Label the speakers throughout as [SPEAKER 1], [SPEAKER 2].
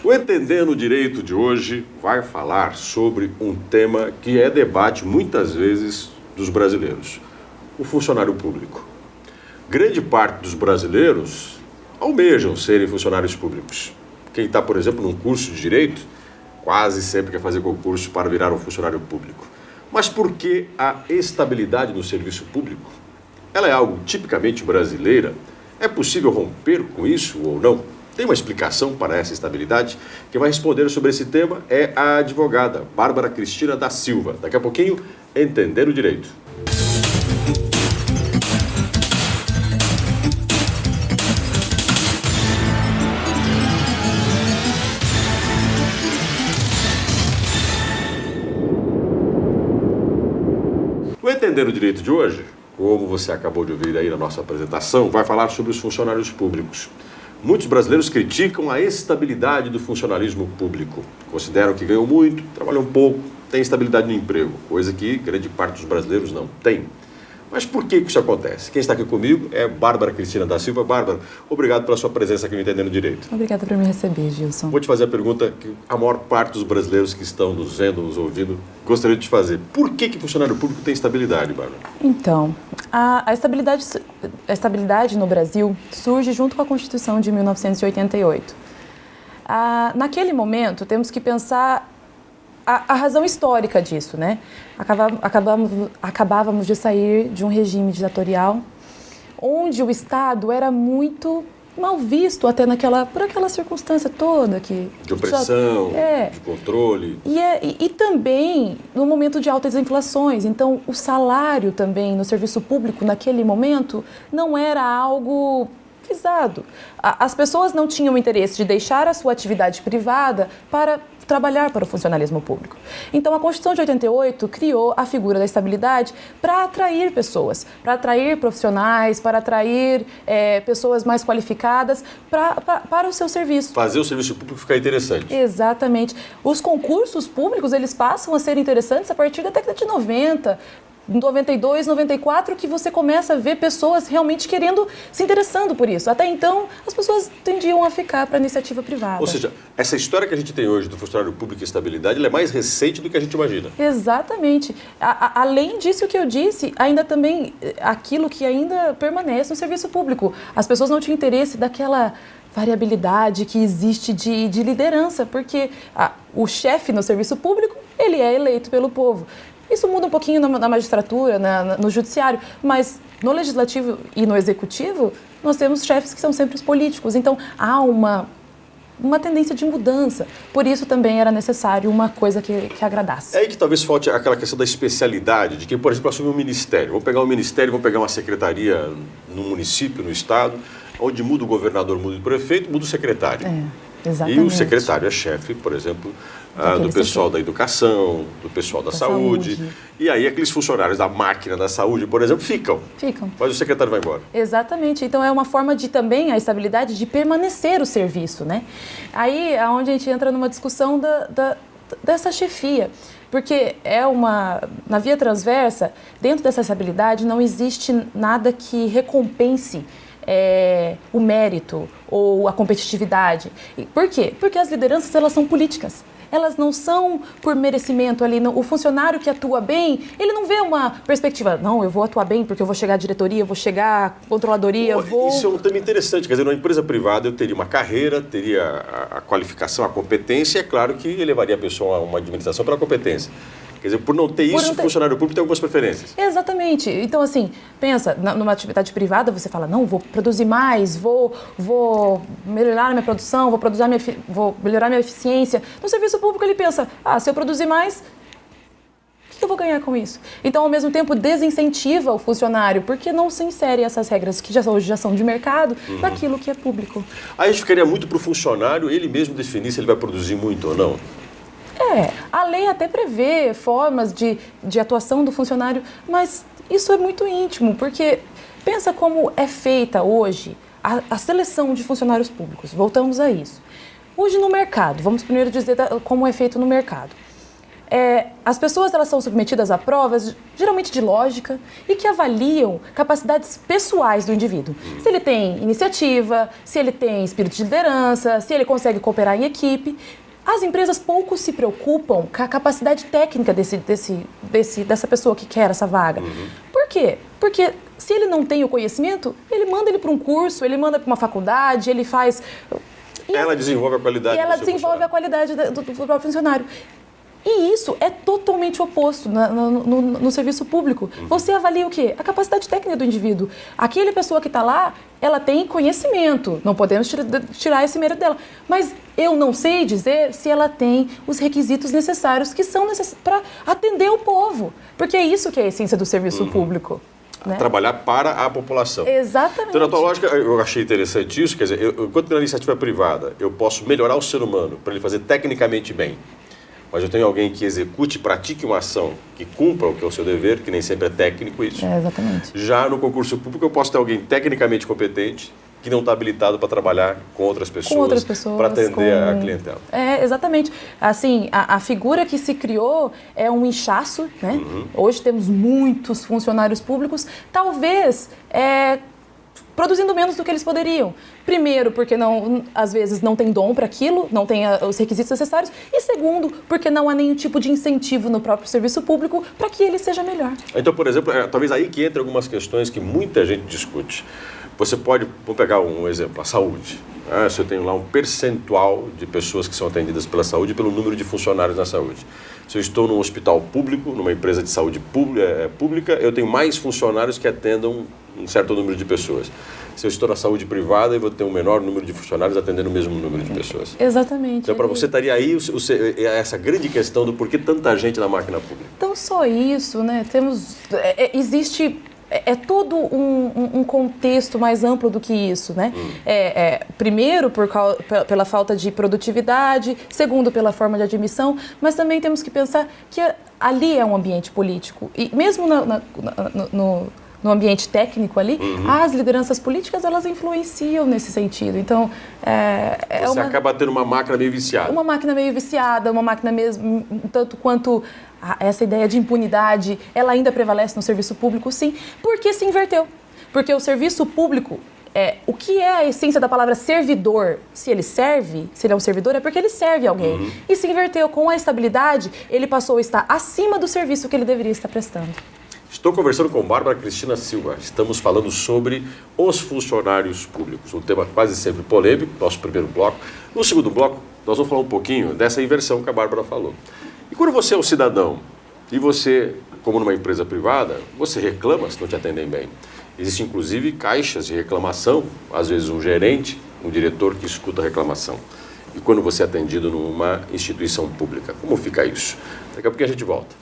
[SPEAKER 1] O Entendendo o Direito de hoje vai falar sobre um tema que é debate muitas vezes dos brasileiros, o funcionário público. Grande parte dos brasileiros almejam serem funcionários públicos. Quem está, por exemplo, num curso de direito, quase sempre quer fazer concurso para virar um funcionário público. Mas por que a estabilidade no serviço público? Ela é algo tipicamente brasileira? É possível romper com isso ou não? Tem uma explicação para essa estabilidade? Quem vai responder sobre esse tema é a advogada Bárbara Cristina da Silva. Daqui a pouquinho, Entender o Direito. O Entender o Direito de hoje, como você acabou de ouvir aí na nossa apresentação, vai falar sobre os funcionários públicos. Muitos brasileiros criticam a estabilidade do funcionalismo público. Consideram que ganham muito, trabalham pouco, têm estabilidade no emprego, coisa que grande parte dos brasileiros não tem. Mas por que isso acontece? Quem está aqui comigo é Bárbara Cristina da Silva. Bárbara, obrigado pela sua presença aqui no Entendendo o Direito.
[SPEAKER 2] Obrigada por me receber, Gilson.
[SPEAKER 1] Vou te fazer a pergunta que a maior parte dos brasileiros que estão nos vendo, nos ouvindo, gostaria de te fazer. Por que funcionário público tem estabilidade, Bárbara?
[SPEAKER 2] Então, a estabilidade no Brasil surge junto com a Constituição de 1988. Naquele momento, temos que pensar a razão histórica disso, né? Acabávamos de sair de um regime ditatorial onde o Estado era muito mal visto até por aquela circunstância toda
[SPEAKER 1] de opressão, de controle.
[SPEAKER 2] E também no momento de altas inflações. Então, o salário também no serviço público naquele momento não era algo visado. As pessoas não tinham interesse de deixar a sua atividade privada para trabalhar para o funcionalismo público. Então, a Constituição de 88 criou a figura da estabilidade para atrair pessoas, para atrair profissionais, para atrair pessoas mais qualificadas para o seu serviço.
[SPEAKER 1] Fazer o serviço público ficar interessante.
[SPEAKER 2] Exatamente. Os concursos públicos, eles passam a ser interessantes a partir da década de 90, 92, 94, que você começa a ver pessoas realmente se interessando por isso. Até então, as pessoas tendiam a ficar para a iniciativa privada.
[SPEAKER 1] Ou seja, essa história que a gente tem hoje do funcionário público e estabilidade, ela é mais recente do que a gente imagina.
[SPEAKER 2] Exatamente. Além disso que eu disse, ainda também aquilo que ainda permanece no serviço público. As pessoas não tinham interesse daquela variabilidade que existe de liderança, porque o chefe no serviço público, ele é eleito pelo povo. Isso muda um pouquinho na magistratura, no judiciário, mas no legislativo e no executivo, nós temos chefes que são sempre os políticos. Então, há uma tendência de mudança. Por isso também era necessário uma coisa que agradasse.
[SPEAKER 1] É aí que talvez falte aquela questão da especialidade, de quem, por exemplo, assume um ministério. Vamos pegar um ministério, vamos pegar uma secretaria no município, no estado, onde muda o governador, muda o prefeito, muda o secretário.
[SPEAKER 2] Exatamente.
[SPEAKER 1] E o secretário é chefe, por exemplo, do pessoal da educação, do pessoal da saúde. E aí aqueles funcionários da máquina da saúde, por exemplo, ficam. Mas o secretário vai embora.
[SPEAKER 2] Exatamente. Então é uma forma de também a estabilidade de permanecer o serviço, né? Aí é onde a gente entra numa discussão dessa chefia. Porque na via transversa, dentro dessa estabilidade, não existe nada que recompense o mérito ou a competitividade. Por quê? Porque as lideranças, elas são políticas. Elas não são por merecimento ali. O funcionário que atua bem, ele não vê uma perspectiva. Não, eu vou atuar bem porque eu vou chegar à diretoria, eu vou chegar à controladoria,
[SPEAKER 1] Isso é um tema interessante. Quer dizer, numa empresa privada eu teria uma carreira, teria a qualificação, a competência, e é claro que elevaria a pessoa a uma administração pela competência. Quer dizer, por não ter isso, o funcionário público tem algumas preferências.
[SPEAKER 2] Exatamente. Então, assim, pensa, numa atividade privada, você fala, não, vou produzir mais, vou melhorar a minha produção, vou melhorar a minha eficiência. No serviço público, ele pensa, se eu produzir mais, o que eu vou ganhar com isso? Então, ao mesmo tempo, desincentiva o funcionário, porque não se insere essas regras que hoje já são de mercado, naquilo que é público.
[SPEAKER 1] Aí a gente ficaria muito para o funcionário ele mesmo definir se ele vai produzir muito ou não.
[SPEAKER 2] A lei até prevê formas de atuação do funcionário, mas isso é muito íntimo, porque pensa como é feita hoje a seleção de funcionários públicos. Voltamos a isso. Hoje no mercado, vamos primeiro dizer como é feito no mercado. as pessoas elas são submetidas a provas, geralmente de lógica, e que avaliam capacidades pessoais do indivíduo. Se ele tem iniciativa, se ele tem espírito de liderança, se ele consegue cooperar em equipe. As empresas pouco se preocupam com a capacidade técnica dessa pessoa que quer essa vaga. Por quê? Porque se ele não tem o conhecimento, ele manda ele para um curso, ele manda para uma faculdade, ele faz...
[SPEAKER 1] Ela desenvolve a qualidade do
[SPEAKER 2] ela
[SPEAKER 1] seu
[SPEAKER 2] desenvolve a qualidade do próprio funcionário. E isso é totalmente oposto no serviço público. Você avalia o quê? A capacidade técnica do indivíduo. Aquela pessoa que está lá, ela tem conhecimento. Não podemos tirar esse mérito dela. Mas eu não sei dizer se ela tem os requisitos necessários que são necessários para atender o povo. Porque é isso que é a essência do serviço público. Né?
[SPEAKER 1] Trabalhar para a população.
[SPEAKER 2] Exatamente.
[SPEAKER 1] Então, na tua lógica, eu achei interessante isso. Quer dizer, enquanto na iniciativa privada eu posso melhorar o ser humano para ele fazer tecnicamente bem, mas eu tenho alguém que execute e pratique uma ação que cumpra o que é o seu dever, que nem sempre é técnico isso.
[SPEAKER 2] Exatamente.
[SPEAKER 1] Já no concurso público eu posso ter alguém tecnicamente competente que não está habilitado para trabalhar com outras pessoas, para atender a clientela.
[SPEAKER 2] Exatamente. Assim, a figura que se criou é um inchaço, né? Hoje temos muitos funcionários públicos, talvez produzindo menos do que eles poderiam. Primeiro, porque às vezes não tem dom para aquilo, não tem os requisitos necessários. E segundo, porque não há nenhum tipo de incentivo no próprio serviço público para que ele seja melhor.
[SPEAKER 1] Então, por exemplo, talvez aí que entre algumas questões que muita gente discute. Você pode, vamos pegar um exemplo, a saúde. Se eu tenho lá um percentual de pessoas que são atendidas pela saúde pelo número de funcionários na saúde. Se eu estou num hospital público, numa empresa de saúde pública, eu tenho mais funcionários que atendam um certo número de pessoas. Se eu estou na saúde privada, eu vou ter um menor número de funcionários atendendo o mesmo número de pessoas.
[SPEAKER 2] Exatamente.
[SPEAKER 1] Então, para você estaria aí essa grande questão do porquê tanta gente na máquina pública.
[SPEAKER 2] Então, só isso, né? Existe... todo um contexto mais amplo do que isso, né? Primeiro, pela falta de produtividade, segundo, pela forma de admissão, mas também temos que pensar que ali é um ambiente político. E mesmo no ambiente técnico ali, as lideranças políticas, elas influenciam nesse sentido. Então,
[SPEAKER 1] você acaba tendo uma máquina meio viciada.
[SPEAKER 2] Uma máquina meio viciada, uma máquina mesmo, tanto quanto... essa ideia de impunidade, ela ainda prevalece no serviço público, sim, porque se inverteu. Porque o serviço público, o que é a essência da palavra servidor? Se ele é um servidor, é porque ele serve alguém. E se inverteu. Com a estabilidade, ele passou a estar acima do serviço que ele deveria estar prestando.
[SPEAKER 1] Estou conversando com Bárbara Cristina Silva. Estamos falando sobre os funcionários públicos. Um tema quase sempre polêmico, nosso primeiro bloco. No segundo bloco, nós vamos falar um pouquinho dessa inversão que a Bárbara falou. E quando você é um cidadão e você, como numa empresa privada, você reclama se não te atendem bem. Existem, inclusive, caixas de reclamação, às vezes um gerente, um diretor que escuta a reclamação. E quando você é atendido numa instituição pública, como fica isso? Daqui a pouco a gente volta.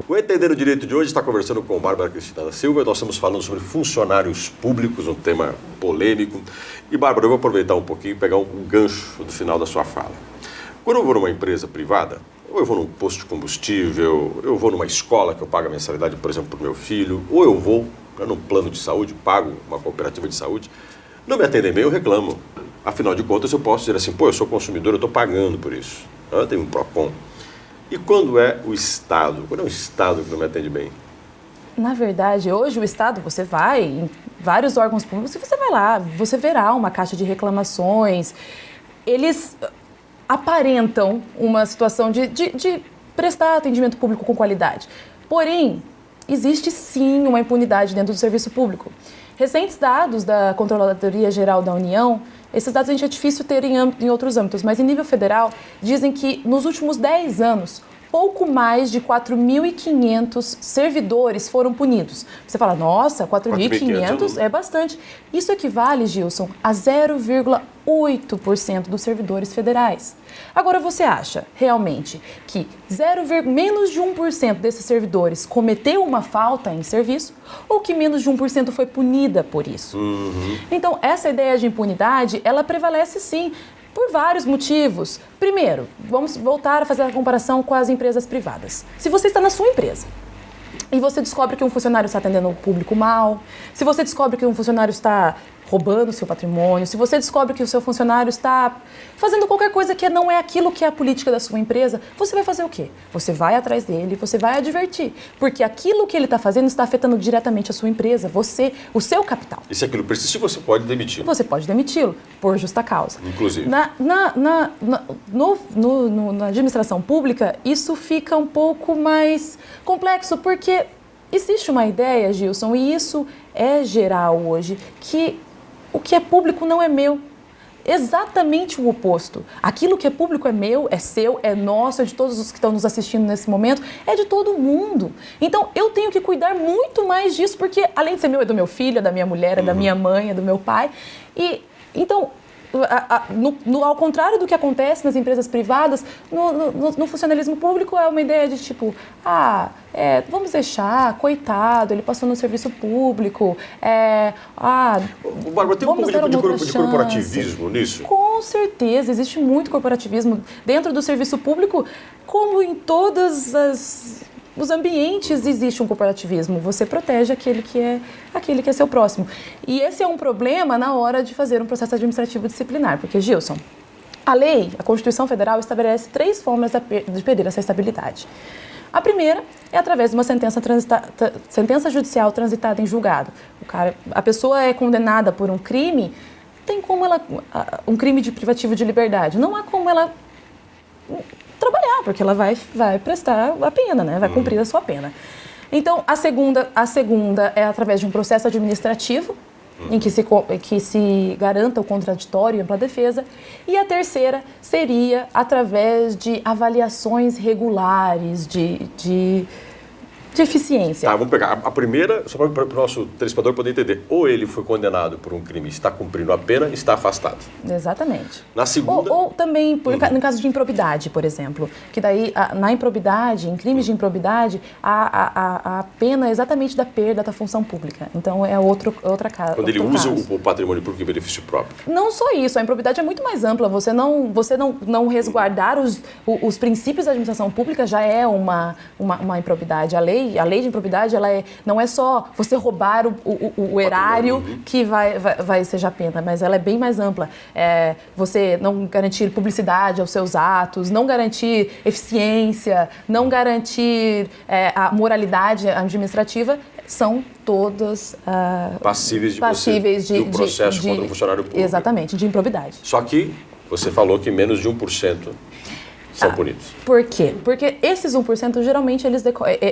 [SPEAKER 1] O Entender o Direito de hoje está conversando com Bárbara Cristina Silva. Nós estamos falando sobre funcionários públicos, um tema polêmico. E, Bárbara, eu vou aproveitar um pouquinho e pegar um gancho do final da sua fala. Quando eu vou numa empresa privada, ou eu vou num posto de combustível, eu vou numa escola que eu pago a mensalidade, por exemplo, para o meu filho, ou eu vou num plano de saúde, pago uma cooperativa de saúde, não me atendem bem, eu reclamo. Afinal de contas, eu posso dizer assim, eu sou consumidor, eu estou pagando por isso. Eu tenho um PROCON. E quando é o Estado? Quando é o Estado que não me atende bem?
[SPEAKER 2] Na verdade, hoje o Estado, você vai em vários órgãos públicos e você vai lá, você verá uma caixa de reclamações. Eles aparentam uma situação de prestar atendimento público com qualidade. Porém, existe sim uma impunidade dentro do serviço público. Recentes dados da Controladoria Geral da União, esses dados a gente é difícil ter em outros âmbitos, mas em nível federal, dizem que nos últimos 10 anos, pouco mais de 4.500 servidores foram punidos. Você fala, nossa, 4.500 é bastante. Isso equivale, Gilson, a 0,8% dos servidores federais. Agora, você acha realmente que menos de 1% desses servidores cometeu uma falta em serviço ou que menos de 1% foi punida por isso? Então, essa ideia de impunidade, ela prevalece sim, por vários motivos. Primeiro, vamos voltar a fazer a comparação com as empresas privadas. Se você está na sua empresa e você descobre que um funcionário está atendendo o público mal, se você descobre que um funcionário está roubando o seu patrimônio, se você descobre que o seu funcionário está fazendo qualquer coisa que não é aquilo que é a política da sua empresa, você vai fazer o quê? Você vai atrás dele, você vai advertir, porque aquilo que ele está fazendo está afetando diretamente a sua empresa, você, o seu capital.
[SPEAKER 1] E se aquilo persistir, você pode demiti-lo.
[SPEAKER 2] Você pode demiti-lo, por justa causa.
[SPEAKER 1] Inclusive.
[SPEAKER 2] Na administração pública, isso fica um pouco mais complexo, porque existe uma ideia, Gilson, e isso é geral hoje, que o que é público não é meu. Exatamente o oposto. Aquilo que é público é meu, é seu, é nosso, é de todos os que estão nos assistindo nesse momento, é de todo mundo. Então, eu tenho que cuidar muito mais disso, porque além de ser meu, é do meu filho, é da minha mulher, é da minha mãe, é do meu pai. E, então, ao contrário do que acontece nas empresas privadas, no funcionalismo público é uma ideia de tipo, vamos deixar, coitado, ele passou no serviço público,
[SPEAKER 1] Bárbara, tem um pouco de corporativismo nisso?
[SPEAKER 2] Com certeza, existe muito corporativismo dentro do serviço público, como em todas os ambientes existe um corporativismo. Você protege aquele que é seu próximo. E esse é um problema na hora de fazer um processo administrativo disciplinar. Porque, Gilson, a Constituição Federal estabelece 3 formas de perder essa estabilidade. A primeira é através de uma sentença judicial transitada em julgado. A pessoa é condenada por um crime, tem como um crime de privativo de liberdade. Não há como ela trabalhar, porque ela vai prestar a pena, né? Vai cumprir a sua pena. Então, a segunda é através de um processo administrativo, em que se garanta o contraditório e ampla defesa. E a terceira seria através de avaliações regulares de eficiência.
[SPEAKER 1] Tá, vamos pegar. A primeira, só para o nosso telespectador poder entender. Ou ele foi condenado por um crime, está cumprindo a pena, está afastado.
[SPEAKER 2] Exatamente.
[SPEAKER 1] Na segunda...
[SPEAKER 2] Ou também, no caso de improbidade, por exemplo, que daí, na improbidade, em crimes de improbidade, a pena é exatamente da perda da função pública. Então, é outra casa.
[SPEAKER 1] Quando ele usa o patrimônio público em benefício próprio.
[SPEAKER 2] Não só isso, a improbidade é muito mais ampla. Você não resguardar os princípios da administração pública já é uma improbidade. A lei de improbidade, não é só você roubar o erário que vai ser a pena, mas ela é bem mais ampla. Você não garantir publicidade aos seus atos, não garantir eficiência, não garantir a moralidade administrativa, são todas
[SPEAKER 1] passíveis de um processo contra um funcionário público.
[SPEAKER 2] Exatamente, de improbidade.
[SPEAKER 1] Só que você falou que menos de 1% são punidos.
[SPEAKER 2] Por quê? Porque esses 1% geralmente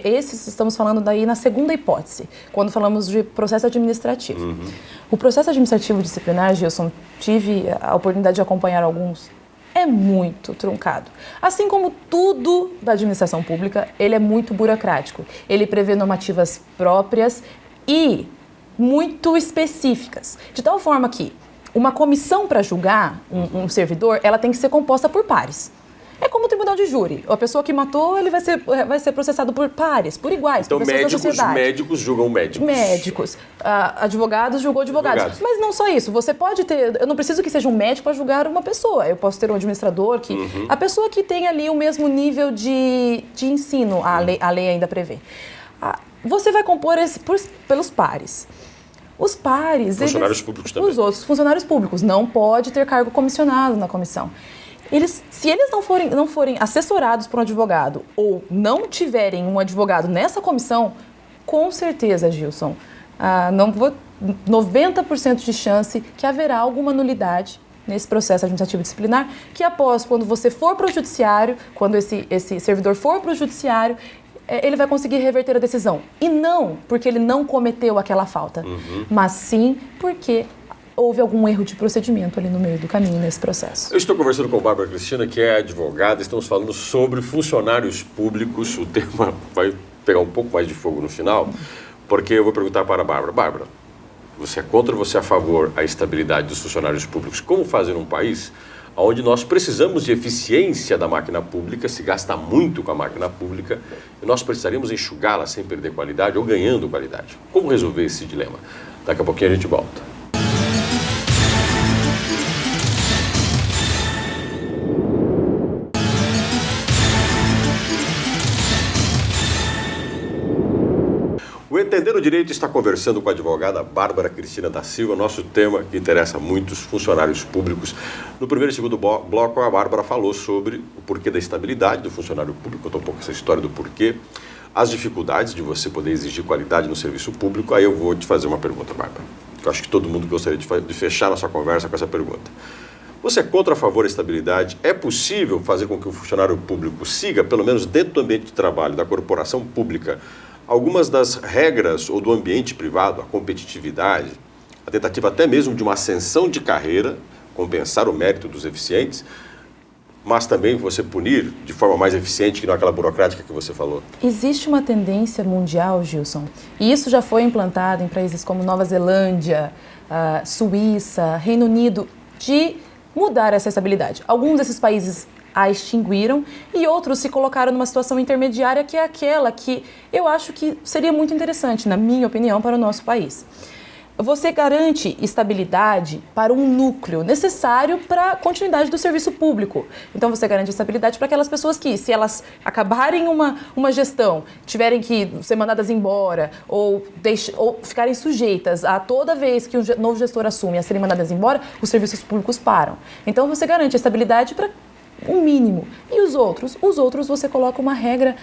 [SPEAKER 2] esses estamos falando daí na segunda hipótese, quando falamos de processo administrativo. O processo administrativo disciplinar, Gilson, tive a oportunidade de acompanhar alguns, é muito truncado. Assim como tudo da administração pública, ele é muito burocrático. Ele prevê normativas próprias e muito específicas, de tal forma que uma comissão para julgar um servidor, ela tem que ser composta por pares. É como o tribunal de júri. A pessoa que matou, ele vai ser processado por pares, por iguais,
[SPEAKER 1] então,
[SPEAKER 2] por pessoas da sociedade.
[SPEAKER 1] Médicos julgam médicos.
[SPEAKER 2] Médicos. Advogados julgam advogados. Mas não só isso. Você pode ter... Eu não preciso que seja um médico para julgar uma pessoa. Eu posso ter um administrador que... A pessoa que tem ali o mesmo nível de ensino, a lei ainda prevê. Você vai compor pelos pares. Os pares...
[SPEAKER 1] Funcionários públicos também.
[SPEAKER 2] Os outros funcionários públicos. Não pode ter cargo comissionado na comissão. Se eles não forem assessorados por um advogado ou não tiverem um advogado nessa comissão, com certeza, Gilson, 90% de chance que haverá alguma nulidade nesse processo administrativo disciplinar, que após, quando você for para o judiciário, quando esse servidor for para o judiciário, ele vai conseguir reverter a decisão. E não porque ele não cometeu aquela falta, mas sim porque houve algum erro de procedimento ali no meio do caminho nesse processo.
[SPEAKER 1] Eu estou conversando com a Bárbara Cristina, que é advogada, estamos falando sobre funcionários públicos. O tema vai pegar um pouco mais de fogo no final, porque eu vou perguntar para a Bárbara. Bárbara, você é contra ou você é a favor da estabilidade dos funcionários públicos? Como fazer num país onde nós precisamos de eficiência da máquina pública, se gasta muito com a máquina pública, e nós precisaríamos enxugá-la sem perder qualidade ou ganhando qualidade? Como resolver esse dilema? Daqui a pouquinho a gente volta. Entender o Direito está conversando com a advogada Bárbara Cristina da Silva, nosso tema que interessa a muitos funcionários públicos. No primeiro e segundo bloco, a Bárbara falou sobre o porquê da estabilidade do funcionário público, contou um pouco essa história do porquê, as dificuldades de você poder exigir qualidade no serviço público. Aí eu vou te fazer uma pergunta, Bárbara. Eu acho que todo mundo gostaria de fechar nossa conversa com essa pergunta. Você é contra ou a favor da estabilidade? É possível fazer com que o funcionário público siga, pelo menos dentro do ambiente de trabalho da corporação pública, algumas das regras ou do ambiente privado, a competitividade, a tentativa até mesmo de uma ascensão de carreira, compensar o mérito dos eficientes, mas também você punir de forma mais eficiente que não aquela burocrática que você falou?
[SPEAKER 2] Existe uma tendência mundial, Gilson, e isso já foi implantado em países como Nova Zelândia, Suíça, Reino Unido, de mudar essa estabilidade. Alguns desses países a extinguiram e outros se colocaram numa situação intermediária, que é aquela que eu acho que seria muito interessante, na minha opinião, para o nosso país. Você garante estabilidade para um núcleo necessário para a continuidade do serviço público. Então você garante estabilidade para aquelas pessoas que, se elas acabarem uma gestão, tiverem que ser mandadas embora ou ficarem sujeitas a toda vez que um novo gestor assume a serem mandadas embora, os serviços públicos param. Então você garante estabilidade para um mínimo. E os outros? Os outros você coloca uma regra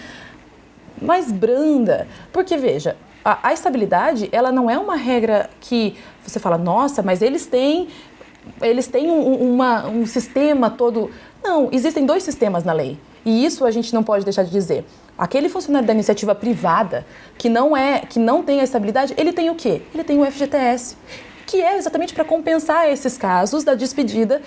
[SPEAKER 2] mais branda. Porque, veja, a estabilidade, ela não é uma regra que você fala, nossa, mas eles têm um sistema todo... Não, existem dois sistemas na lei. E isso a gente não pode deixar de dizer. Aquele funcionário da iniciativa privada que não tem a estabilidade, ele tem o quê? Ele tem o FGTS, que é exatamente para compensar esses casos da despedida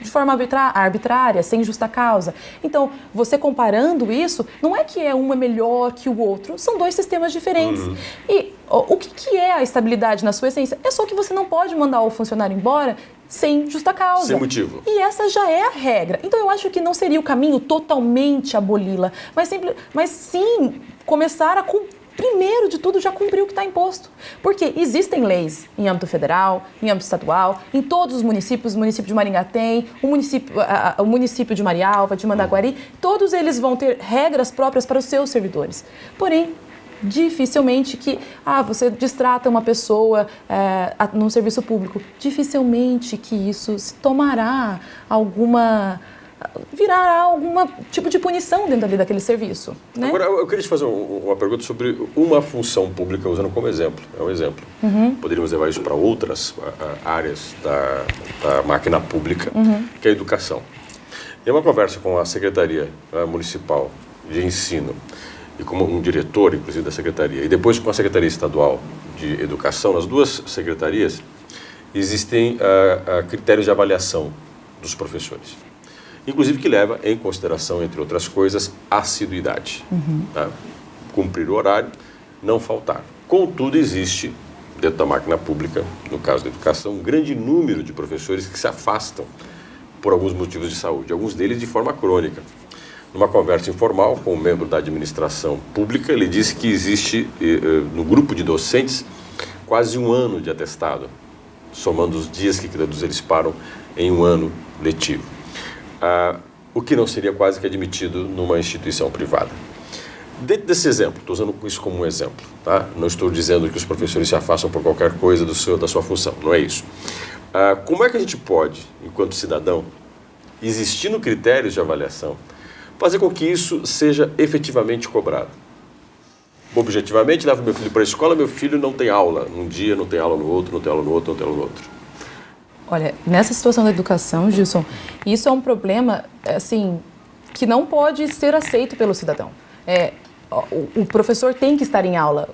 [SPEAKER 2] de forma arbitrária, sem justa causa. Então, você comparando isso, não é que um é melhor que o outro, são dois sistemas diferentes. E o que é a estabilidade na sua essência? É só que você não pode mandar o funcionário embora sem justa causa.
[SPEAKER 1] Sem motivo.
[SPEAKER 2] E essa já é a regra. Então, eu acho que não seria o caminho totalmente aboli-la, mas sim começar a primeiro de tudo, já cumpriu o que está imposto. Porque existem leis em âmbito federal, em âmbito estadual, em todos os municípios, o município de Maringá tem, o município de Marialva, de Mandaguari, todos eles vão ter regras próprias para os seus servidores. Porém, dificilmente você distrata uma pessoa no serviço público, dificilmente que isso se virará algum tipo de punição dentro ali daquele serviço. Né?
[SPEAKER 1] Agora, eu queria te fazer uma pergunta sobre uma função pública, usando como exemplo. É um exemplo. Poderíamos levar isso para outras áreas da máquina pública, que é a educação. Em uma conversa com a Secretaria Municipal de Ensino e com um diretor, inclusive, da Secretaria, e depois com a Secretaria Estadual de Educação, nas duas secretarias, existem critérios de avaliação dos professores. Inclusive que leva em consideração, entre outras coisas, a assiduidade. Tá? Cumprir o horário, não faltar. Contudo, existe, dentro da máquina pública, no caso da educação, um grande número de professores que se afastam por alguns motivos de saúde, alguns deles de forma crônica. Numa conversa informal com um membro da administração pública, ele disse que existe, no grupo de docentes, quase 1 ano de atestado, somando os dias que todos eles param em 1 ano letivo. O que não seria quase que admitido numa instituição privada. Dentro desse exemplo, estou usando isso como um exemplo, tá? Não estou dizendo que os professores se afastam por qualquer coisa da sua função, não é isso. Como é que a gente pode, enquanto cidadão, existindo critérios de avaliação, fazer com que isso seja efetivamente cobrado? Objetivamente, levo meu filho para a escola, meu filho não tem aula num dia, não tem aula no outro, não tem aula no outro, não tem aula no outro.
[SPEAKER 2] Olha, nessa situação da educação, Gilson, isso é um problema, assim, que não pode ser aceito pelo cidadão. O professor tem que estar em aula.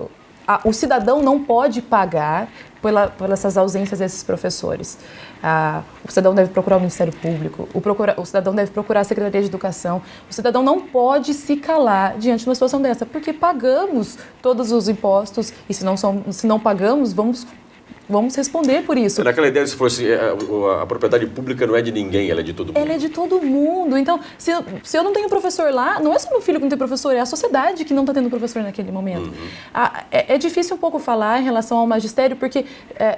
[SPEAKER 2] O cidadão não pode pagar por essas ausências desses professores. O cidadão deve procurar o Ministério Público, o cidadão deve procurar a Secretaria de Educação. O cidadão não pode se calar diante de uma situação dessa, porque pagamos todos os impostos e se não pagamos, vamos responder por isso.
[SPEAKER 1] Naquela ideia, se fosse a propriedade pública não é de ninguém, ela é de todo mundo.
[SPEAKER 2] Ela é de todo mundo. Então, se eu não tenho professor lá, não é só meu filho que não tem professor, é a sociedade que não está tendo professor naquele momento. É difícil um pouco falar em relação ao magistério, porque,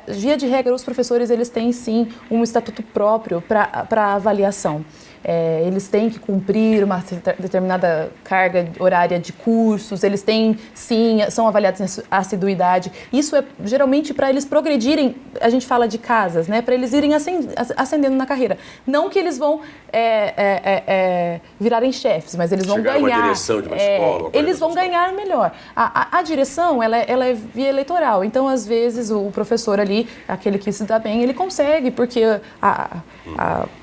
[SPEAKER 2] via de regra, os professores eles têm, sim, um estatuto próprio para avaliação. eles têm que cumprir uma determinada carga horária de cursos, eles têm, sim, são avaliados em assiduidade. Isso é geralmente para eles progredirem, a gente fala de casas, né? Para eles irem ascendendo na carreira. Não que eles vão virarem chefes, mas eles vão
[SPEAKER 1] chegar
[SPEAKER 2] ganhar.
[SPEAKER 1] Uma direção de uma escola,
[SPEAKER 2] eles vão ganhar melhor. A direção, ela é via eleitoral. Então, às vezes, o professor ali, aquele que se dá bem, ele consegue, porque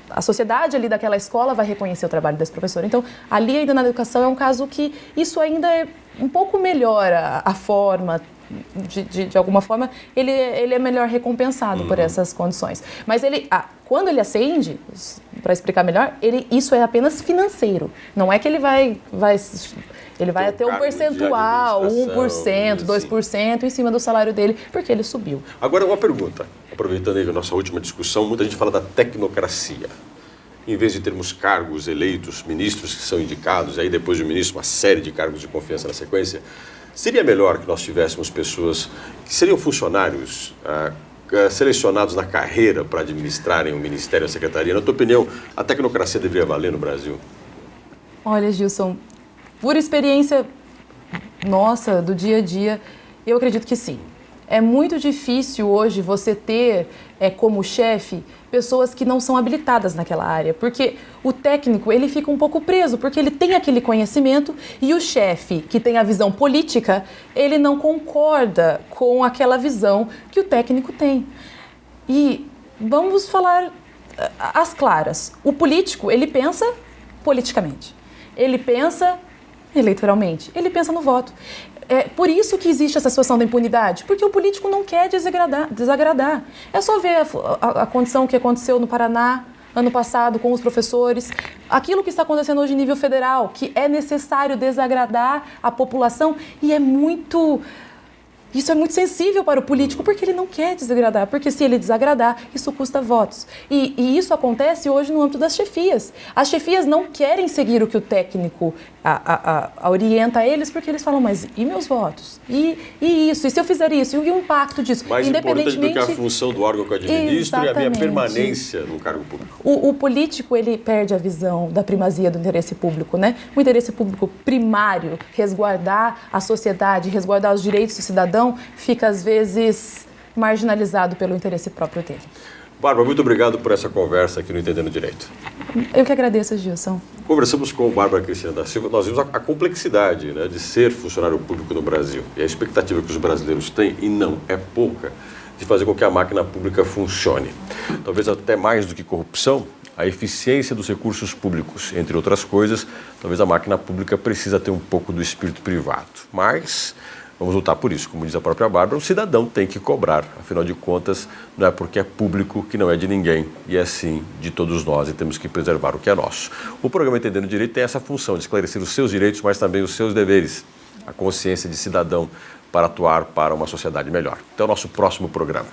[SPEAKER 2] a sociedade ali daquela escola vai reconhecer o trabalho desse professor. Então, ali ainda na educação é um caso que isso ainda é um pouco melhor a forma, de alguma forma, ele é melhor recompensado por essas condições. Mas quando ele ascende, para explicar melhor, isso é apenas financeiro. Não é que ele vai ter um percentual, 1%, 2% em cima do salário dele, porque ele subiu.
[SPEAKER 1] Agora, uma pergunta, aproveitando aí a nossa última discussão, muita gente fala da tecnocracia. Em vez de termos cargos eleitos, ministros que são indicados, aí depois do ministro uma série de cargos de confiança na sequência, seria melhor que nós tivéssemos pessoas que seriam funcionários selecionados na carreira para administrarem o ministério e a secretaria? Na tua opinião, a tecnocracia deveria valer no Brasil?
[SPEAKER 2] Olha, Gilson, por experiência nossa, do dia a dia, eu acredito que sim. É muito difícil hoje você ter como chefe pessoas que não são habilitadas naquela área, porque o técnico ele fica um pouco preso, porque ele tem aquele conhecimento e o chefe que tem a visão política, ele não concorda com aquela visão que o técnico tem. E vamos falar às claras, o político ele pensa politicamente, ele pensa eleitoralmente, ele pensa no voto. É por isso que existe essa situação da impunidade, porque o político não quer desagradar. É só ver a condição que aconteceu no Paraná ano passado com os professores, aquilo que está acontecendo hoje em nível federal, que é necessário desagradar a população e isso é muito sensível para o político, porque ele não quer desagradar, porque se ele desagradar, isso custa votos. E isso acontece hoje no âmbito das chefias. As chefias não querem seguir o que o técnico orienta a eles, porque eles falam, mas e meus votos? E isso? E se eu fizer isso? E o impacto disso?
[SPEAKER 1] Mais importante do que a função do órgão que eu administro e a minha permanência no cargo público.
[SPEAKER 2] O político, ele perde a visão da primazia do interesse público, né? O interesse público primário, resguardar a sociedade, resguardar os direitos do cidadão, fica, às vezes, marginalizado pelo interesse próprio dele.
[SPEAKER 1] Bárbara, muito obrigado por essa conversa aqui no Entendendo Direito.
[SPEAKER 2] Eu que agradeço, Gilson.
[SPEAKER 1] Conversamos com Bárbara Cristina da Silva, nós vimos a complexidade, né, de ser funcionário público no Brasil e a expectativa que os brasileiros têm, e não é pouca, de fazer com que a máquina pública funcione. Talvez até mais do que corrupção, a eficiência dos recursos públicos, entre outras coisas, talvez a máquina pública precisa ter um pouco do espírito privado. Mas vamos lutar por isso. Como diz a própria Bárbara, o cidadão tem que cobrar. Afinal de contas, não é porque é público que não é de ninguém. E é sim de todos nós e temos que preservar o que é nosso. O programa Entendendo Direito tem essa função de esclarecer os seus direitos, mas também os seus deveres. A consciência de cidadão para atuar para uma sociedade melhor. Até o nosso próximo programa.